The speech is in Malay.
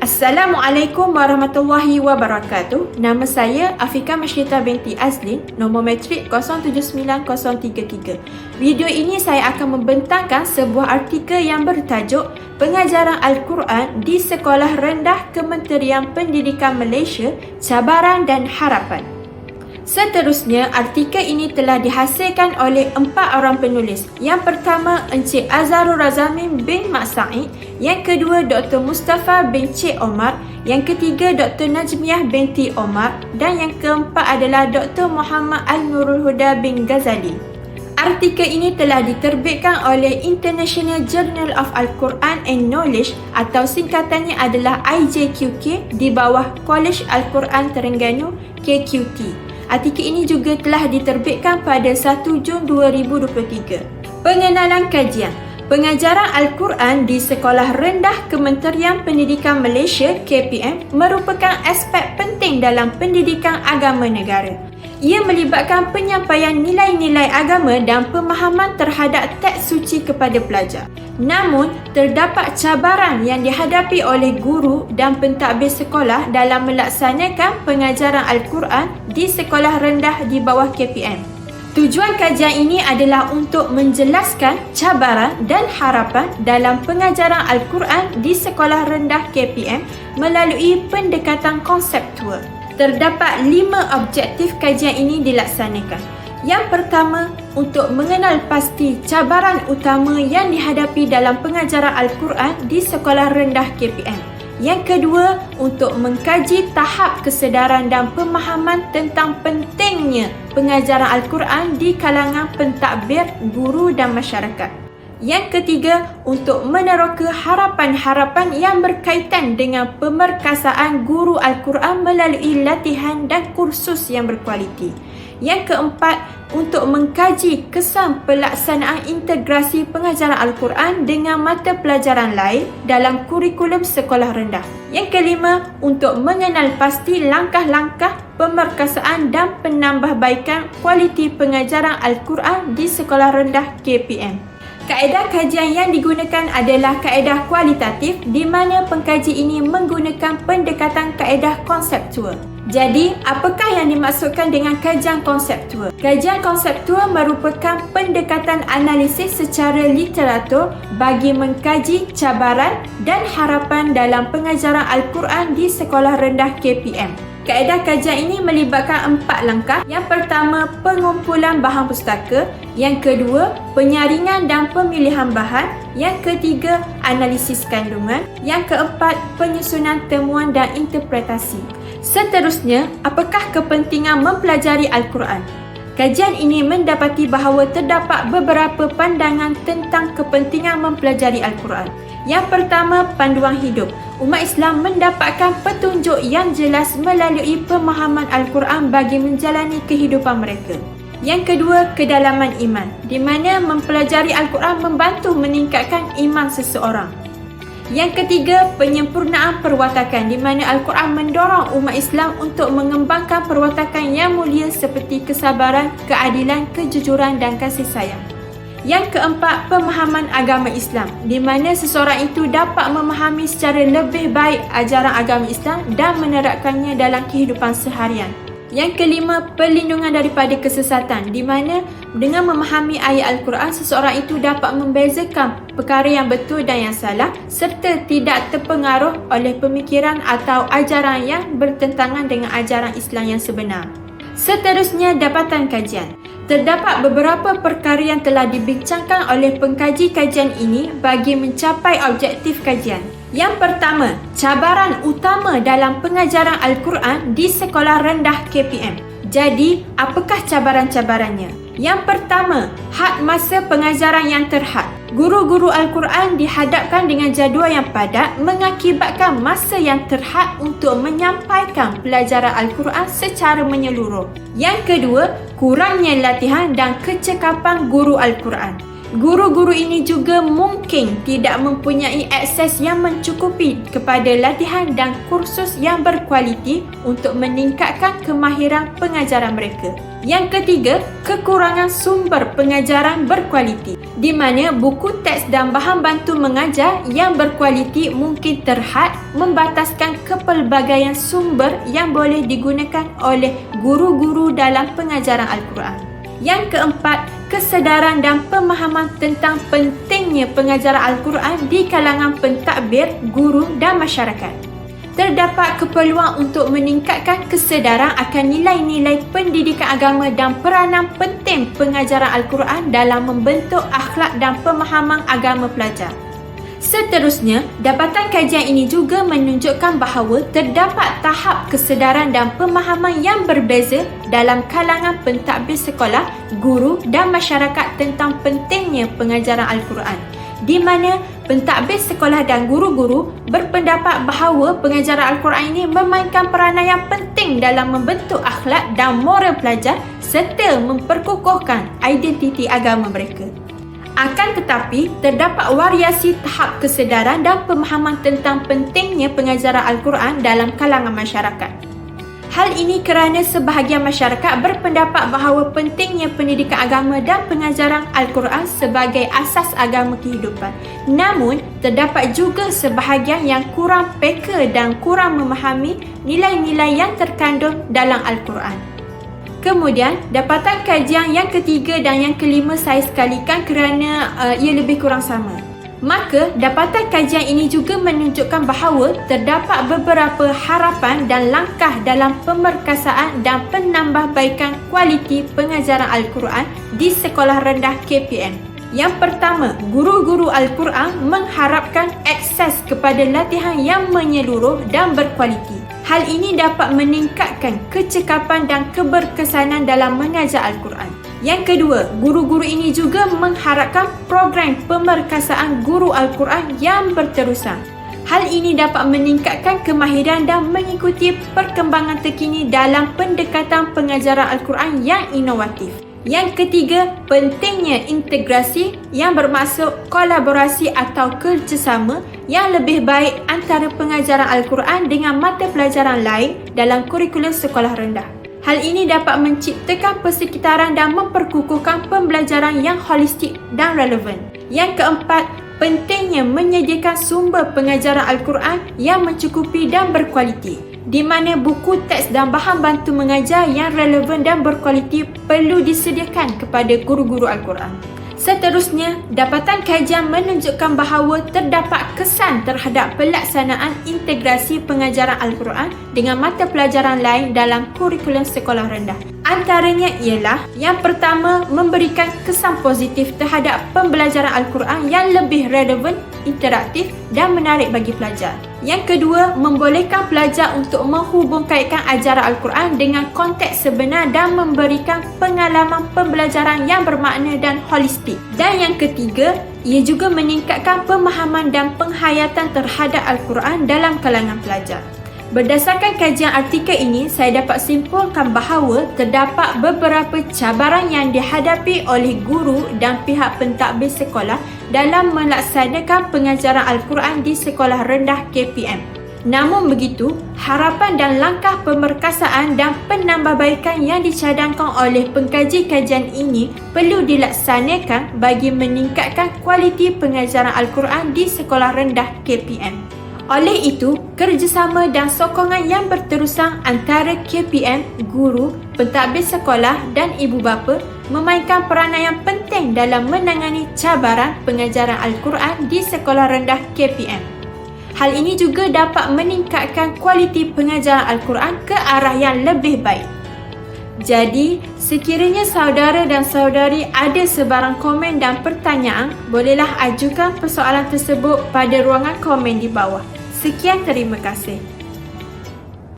Assalamualaikum warahmatullahi wabarakatuh. Nama saya Afika Masyrita binti Azlin, nombor matrik 079033. Video ini saya akan membentangkan sebuah artikel yang bertajuk Pengajaran Al-Quran di Sekolah Rendah Kementerian Pendidikan Malaysia, Cabaran dan Harapan. Seterusnya, artikel ini telah dihasilkan oleh 4 orang penulis. Yang pertama, Encik Azharul Razamin bin Mak Said. Yang kedua, Dr. Mustafa bin Cik Omar. Yang ketiga, Dr. Najmiah binti Omar. Dan yang keempat adalah Dr. Muhammad Al-Nurul Huda bin Ghazali. Artikel ini telah diterbitkan oleh International Journal of Al-Quran and Knowledge atau singkatannya adalah IJQK di bawah College Al-Quran Terengganu KQT. Artikel ini juga telah diterbitkan pada 1 Jun 2023. Pengenalan kajian. Pengajaran Al-Quran di Sekolah Rendah Kementerian Pendidikan Malaysia KPM merupakan aspek penting dalam pendidikan agama negara. Ia melibatkan penyampaian nilai-nilai agama dan pemahaman terhadap teks suci kepada pelajar. Namun, terdapat cabaran yang dihadapi oleh guru dan pentadbir sekolah dalam melaksanakan pengajaran Al-Quran di sekolah rendah di bawah KPM. Tujuan kajian ini adalah untuk menjelaskan cabaran dan harapan dalam pengajaran Al-Quran di sekolah rendah KPM melalui pendekatan konseptual. Terdapat 5 objektif kajian ini dilaksanakan. Yang pertama, untuk mengenal pasti cabaran utama yang dihadapi dalam pengajaran Al-Quran di sekolah rendah KPM. Yang kedua, untuk mengkaji tahap kesedaran dan pemahaman tentang pentingnya pengajaran Al-Quran di kalangan pentadbir, guru dan masyarakat. Yang ketiga, untuk meneroka harapan-harapan yang berkaitan dengan pemerkasaan guru Al-Quran melalui latihan dan kursus yang berkualiti. Yang keempat, untuk mengkaji kesan pelaksanaan integrasi pengajaran Al-Quran dengan mata pelajaran lain dalam kurikulum sekolah rendah. Yang kelima, untuk mengenal pasti langkah-langkah pemerkasaan dan penambahbaikan kualiti pengajaran Al-Quran di sekolah rendah KPM. Kaedah kajian yang digunakan adalah kaedah kualitatif di mana pengkaji ini menggunakan pendekatan kaedah konseptual. Jadi, apakah yang dimaksudkan dengan kajian konseptual? Kajian konseptual merupakan pendekatan analisis secara literatur bagi mengkaji cabaran dan harapan dalam pengajaran Al-Quran di sekolah rendah KPM. Kaedah kajian ini melibatkan 4 langkah. Yang pertama, pengumpulan bahan pustaka. Yang kedua, penyaringan dan pemilihan bahan. Yang ketiga, analisis kandungan. Yang keempat, penyusunan temuan dan interpretasi. Seterusnya, apakah kepentingan mempelajari Al-Quran? Kajian ini mendapati bahawa terdapat beberapa pandangan tentang kepentingan mempelajari Al-Quran. Yang pertama, panduan hidup. Umat Islam mendapatkan petunjuk yang jelas melalui pemahaman Al-Quran bagi menjalani kehidupan mereka. Yang kedua, kedalaman iman, di mana mempelajari Al-Quran membantu meningkatkan iman seseorang. Yang ketiga, penyempurnaan perwatakan, di mana Al-Quran mendorong umat Islam untuk mengembangkan perwatakan yang mulia seperti kesabaran, keadilan, kejujuran dan kasih sayang. Yang keempat, pemahaman agama Islam, di mana seseorang itu dapat memahami secara lebih baik ajaran agama Islam dan menerapkannya dalam kehidupan seharian. Yang kelima, perlindungan daripada kesesatan, di mana dengan memahami ayat Al-Quran, seseorang itu dapat membezakan perkara yang betul dan yang salah serta tidak terpengaruh oleh pemikiran atau ajaran yang bertentangan dengan ajaran Islam yang sebenar. Seterusnya, dapatan kajian. Terdapat beberapa perkara yang telah dibincangkan oleh pengkaji kajian ini bagi mencapai objektif kajian. Yang pertama, cabaran utama dalam pengajaran Al-Quran di sekolah rendah KPM. Jadi, apakah cabaran-cabarannya? Yang pertama, had masa pengajaran yang terhad. Guru-guru Al-Quran dihadapkan dengan jadual yang padat mengakibatkan masa yang terhad untuk menyampaikan pelajaran Al-Quran secara menyeluruh. Yang kedua, kurangnya latihan dan kecekapan guru Al-Quran. Guru-guru ini juga mungkin tidak mempunyai akses yang mencukupi kepada latihan dan kursus yang berkualiti untuk meningkatkan kemahiran pengajaran mereka. Yang ketiga, kekurangan sumber pengajaran berkualiti, di mana buku teks dan bahan bantu mengajar yang berkualiti mungkin terhad membataskan kepelbagaian sumber yang boleh digunakan oleh guru-guru dalam pengajaran Al-Quran. Yang keempat, kesedaran dan pemahaman tentang pentingnya pengajaran Al-Quran di kalangan pentadbir, guru dan masyarakat. Terdapat keperluan untuk meningkatkan kesedaran akan nilai-nilai pendidikan agama dan peranan penting pengajaran Al-Quran dalam membentuk akhlak dan pemahaman agama pelajar. Seterusnya, dapatan kajian ini juga menunjukkan bahawa terdapat tahap kesedaran dan pemahaman yang berbeza dalam kalangan pentadbir sekolah, guru dan masyarakat tentang pentingnya pengajaran Al-Quran, di mana pentadbir sekolah dan guru-guru berpendapat bahawa pengajaran Al-Quran ini memainkan peranan yang penting dalam membentuk akhlak dan moral pelajar serta memperkukuhkan identiti agama mereka. Akan tetapi, terdapat variasi tahap kesedaran dan pemahaman tentang pentingnya pengajaran Al-Quran dalam kalangan masyarakat. Hal ini kerana sebahagian masyarakat berpendapat bahawa pentingnya pendidikan agama dan pengajaran Al-Quran sebagai asas agama kehidupan. Namun, terdapat juga sebahagian yang kurang peka dan kurang memahami nilai-nilai yang terkandung dalam Al-Quran. Kemudian, dapatan kajian yang ketiga dan yang kelima saya sekalikan kerana ia lebih kurang sama. Maka, dapatan kajian ini juga menunjukkan bahawa terdapat beberapa harapan dan langkah dalam pemerkasaan dan penambahbaikan kualiti pengajaran Al-Quran di sekolah rendah KPM. Yang pertama, guru-guru Al-Quran mengharapkan akses kepada latihan yang menyeluruh dan berkualiti. Hal ini dapat meningkatkan kecekapan dan keberkesanan dalam mengajar Al-Quran. Yang kedua, guru-guru ini juga mengharapkan program pemerkasaan guru Al-Quran yang berterusan. Hal ini dapat meningkatkan kemahiran dan mengikuti perkembangan terkini dalam pendekatan pengajaran Al-Quran yang inovatif. Yang ketiga, pentingnya integrasi yang bermaksud kolaborasi atau kerjasama yang lebih baik antara pengajaran Al-Quran dengan mata pelajaran lain dalam kurikulum sekolah rendah. Hal ini dapat menciptakan persekitaran dan memperkukuhkan pembelajaran yang holistik dan relevan. Yang keempat, pentingnya menyediakan sumber pengajaran Al-Quran yang mencukupi dan berkualiti, di mana buku teks dan bahan bantu mengajar yang relevan dan berkualiti perlu disediakan kepada guru-guru Al-Quran. Seterusnya, dapatan kajian menunjukkan bahawa terdapat kesan terhadap pelaksanaan integrasi pengajaran Al-Quran dengan mata pelajaran lain dalam kurikulum sekolah rendah. Antaranya ialah yang pertama, memberikan kesan positif terhadap pembelajaran Al-Quran yang lebih relevan, interaktif dan menarik bagi pelajar. Yang kedua, membolehkan pelajar untuk menghubungkaitkan ajaran Al-Quran dengan konteks sebenar dan memberikan pengalaman pembelajaran yang bermakna dan holistik. Dan yang ketiga, ia juga meningkatkan pemahaman dan penghayatan terhadap Al-Quran dalam kalangan pelajar. Berdasarkan kajian artikel ini, saya dapat simpulkan bahawa terdapat beberapa cabaran yang dihadapi oleh guru dan pihak pentadbir sekolah dalam melaksanakan pengajaran Al-Quran di sekolah rendah KPM. Namun begitu, harapan dan langkah pemerkasaan dan penambahbaikan yang dicadangkan oleh pengkaji kajian ini perlu dilaksanakan bagi meningkatkan kualiti pengajaran Al-Quran di sekolah rendah KPM. Oleh itu, kerjasama dan sokongan yang berterusan antara KPM, guru, pentadbir sekolah dan ibu bapa memainkan peranan yang penting dalam menangani cabaran pengajaran Al-Quran di sekolah rendah KPM. Hal ini juga dapat meningkatkan kualiti pengajaran Al-Quran ke arah yang lebih baik. Jadi, sekiranya saudara dan saudari ada sebarang komen dan pertanyaan, bolehlah ajukan persoalan tersebut pada ruangan komen di bawah. Sekian, terima kasih.